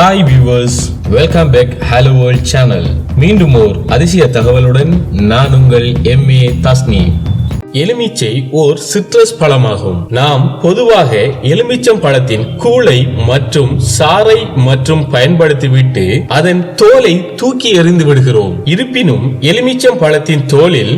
Hi viewers, welcome back hello world channel. மீண்டும் ஓர் அதிசய தகவலுடன் நான் உங்கள் MA தஸ்னி. எலுமிச்சை ஓர் சிட்ரஸ் பழமாகும். நாம் பொதுவாக எலுமிச்சம் பழத்தின் கூளை மற்றும் சாறை மற்றும் பயன்படுத்திவிட்டு அதன் தோலை தூக்கி எறிந்து விடுகிறோம். இருப்பினும் எலுமிச்சம் பழத்தின் தோலில்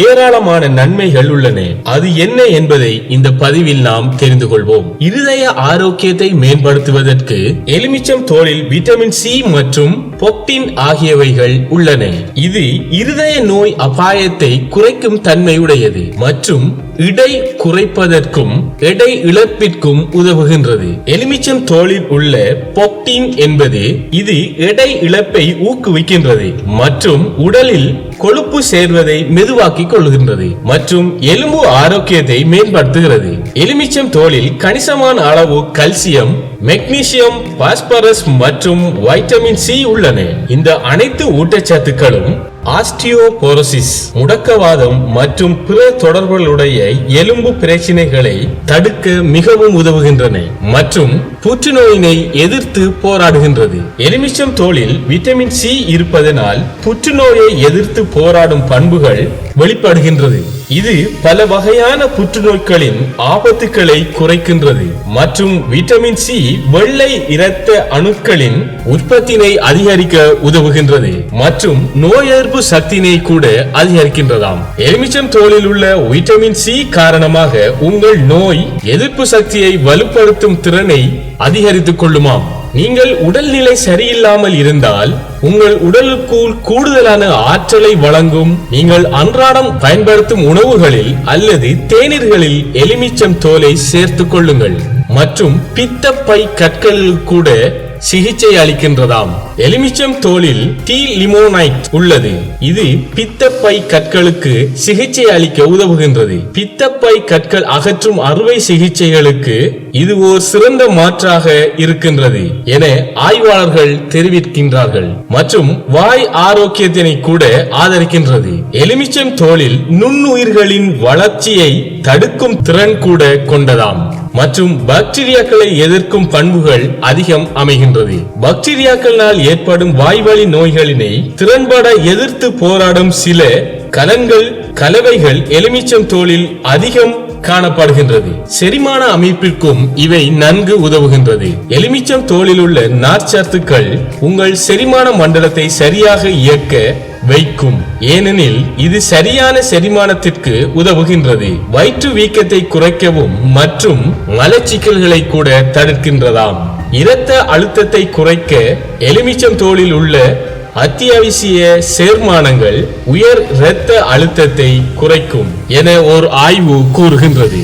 ஏராளமான நன்மைகள் உள்ளன. அது என்ன என்பதை இந்த பதிவில் நாம் தெரிந்து கொள்வோம். இருதய ஆரோக்கியத்தை மேம்படுத்துவதற்கு எலுமிச்சம் தோலில் விட்டமின் C மற்றும் பொக்டின் ஆகியவைகள் உள்ளன. இது இருதய நோய் அபாயத்தை குறைக்கும் தன்மை உடையது மற்றும் இடை குறைப்பதற்கும் எடை இழப்பிற்கும் உதவுகின்றது. எலுமிச்சம் தோலில் உள்ள பொக்டின் என்பது இது எடை இழப்பை ஊக்குவிக்கின்றது மற்றும் உடலில் கொழுப்பு சேர்வதை மெதுவாக்கிக் கொள்கின்றது மற்றும் எலும்பு ஆரோக்கியத்தை மேம்படுத்துகிறது. எலுமிச்சம் தோலில் கணிசமான அளவு கல்சியம், மெக்னீசியம், பாஸ்பரஸ் மற்றும் வைட்டமின் C உள்ளன. இந்த அனைத்து ஊட்டச்சத்துக்களும் ஆஸ்டியோபோரோசிஸ், முடக்கவாதம் மற்றும் பிற தொடர்புடைய எலும்பு பிரச்சனைகளை தடுக்க மிகவும் உதவுகின்றன மற்றும் புற்றுநோயினை எதிர்த்து போராடுகின்றது. எலுமிச்சம் தோலில் விட்டமின் C இருப்பதனால் புற்றுநோயை எதிர்த்து போராடும் பண்புகள் வெளிப்படுகின்றது. இது பல வகையான புற்றுநோய்களின் ஆபத்துக்களை குறைக்கின்றது மற்றும் விட்டமின் C வெள்ளை இரத்த அணுக்களின் உற்பத்தியை அதிகரிக்க உதவுகின்றது மற்றும் நோய் எதிர்ப்பு சக்தியை கூட அதிகரிக்கின்றதாம். எலுமிச்சம் தோலில் உள்ள விட்டமின் C காரணமாக உங்கள் நோய் எதிர்ப்பு சக்தியை வலுப்படுத்தும் திறனை அதிகரித்துக் கொள்ளுமாம். நீங்கள் உடல்நிலை சரியில்லாமல் இருந்தால் உங்கள் உடலுக்குள் கூடுதலான ஆற்றலை வழங்கும் நீங்கள் அன்றாடம் பயன்படுத்தும் உணவுகளில் அல்லது தேநீர்களில் எலுமிச்சம் தோலை சேர்த்துக் கொள்ளுங்கள் மற்றும் பித்தப்பை கற்களில் கூட சிகிச்சை அளிக்கின்றதாம். எலுமிச்சம் தோலில் லிமோனைட் உள்ளது. இது பித்தப்பை கற்களுக்கு சிகிச்சை அளிக்க உதவுகின்றது. பித்தப்பை கற்கள் அகற்றும் அறுவை சிகிச்சைகளுக்கு இது ஒரு சிறந்த மாற்றாக இருக்கின்றது என ஆய்வாளர்கள் தெரிவிக்கின்றார்கள் மற்றும் வாய் ஆரோக்கியத்தினை கூட ஆதரிக்கின்றது. எலுமிச்சம் தோலில் நுண்ணுயிர்களின் வளர்ச்சியை தடுக்கும் திறன் கூட கொண்டதாம் மற்றும் பாக்டீரியாக்களை எதிர்க்கும் பண்புகள் அதிகம் அமைகின்றது. பாக்டீரியாக்களால் ஏற்படும் வாய்வழி நோய்களினை திறன்பட எதிர்த்து போராடும் சில கலவைகள் எலுமிச்சம் தோலில் அதிகம் காணப்படுகின்றது. செரிமான அமைப்பிற்கும் இவை நன்கு உதவுகின்றது. எலுமிச்சம் தோலில் உள்ள நார்ச்சத்துக்கள் உங்கள் செரிமான மண்டலத்தை சரியாக இயக்க வைக்கும். ஏனெனில் இது சரியான செரிமானத்திற்கு உதவுகின்றது. வயிற்று வீக்கத்தை குறைக்கவும் மற்றும் மலச்சிக்கல்களை கூட தடுக்கின்றதாம். இரத்த அழுத்தத்தை குறைக்க எலுமிச்சம் தோலில் உள்ள அத்தியாவசிய சேர்மானங்கள் உயர் இரத்த அழுத்தத்தை குறைக்கும் என ஒரு ஆய்வு கூறுகின்றது.